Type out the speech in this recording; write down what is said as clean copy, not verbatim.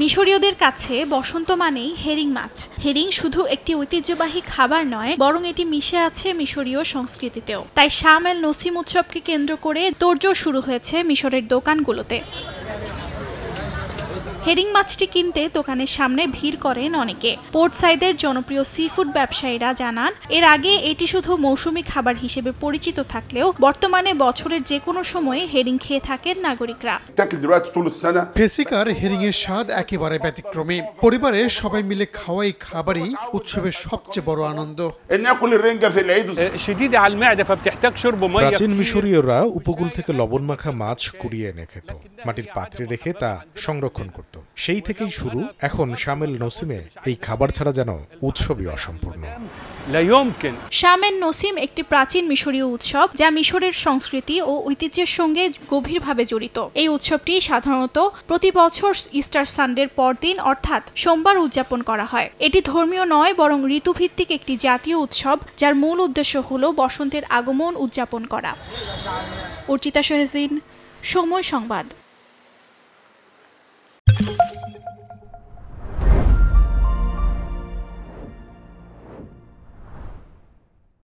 মিশরীয়দের কাছে বসন্ত মানেই হেরিং মাছ। হেরিং শুধু একটি ঐতিহ্যবাহী খাবার নয়, বরং এটি মিশে আছে মিশরীয় সংস্কৃতিতেও। তাই শাম এল নসিম উৎসবকে কেন্দ্র করে তোড়জোড় শুরু হয়েছে মিশরের দোকানগুলোতে। হেরিং মাছটি কিনতে দোকানের সামনে ভিড় করেন অনেকে। পোর্ট সাইদের জনপ্রিয় সিফুড ব্যবসায়ীরা জানান, এর আগে এটি শুধু মৌসুমী খাবার হিসেবে পরিচিত থাকলেও বর্তমানে বছরের যে কোনো সময়ে হেরিং খেয়ে থাকেন নাগরিকরা। ফেসিকার হেরিং এর স্বাদ একেবারে ব্যতিক্রমী। পরিবারে সবাই মিলে খাওয়াই খাবারই উৎসবের সবচেয়ে বড় আনন্দ। প্রাচীন মিশরীয়রা উপকূল থেকে লবণ মাখা মাছ কুড়িয়ে এনে খেত, মাটির পাত্রে রেখে তা সংরক্ষণ করত। সেই থেকেই শুরু। এখন শাম এল নসিমে এই খাবার ছাড়া যেন উৎসবই অসম্পূর্ণ। শাম এল নসিম একটি প্রাচীন মিশরীয় উৎসব যা মিশরের সংস্কৃতি ও ঐতিহ্যের সঙ্গে গভীরভাবে জড়িত। এই উৎসবটি সাধারণত প্রতি বছর ইস্টার সানডের পরদিন অর্থাৎ সোমবার উদযাপন করা হয়। এটি ধর্মীয় নয়, বরং ঋতুভিত্তিক একটি জাতীয় উৎসব যার মূল উদ্দেশ্য হল বসন্তের আগমন উদযাপন করা। অর্চিতা শহীন, সময় সংবাদ।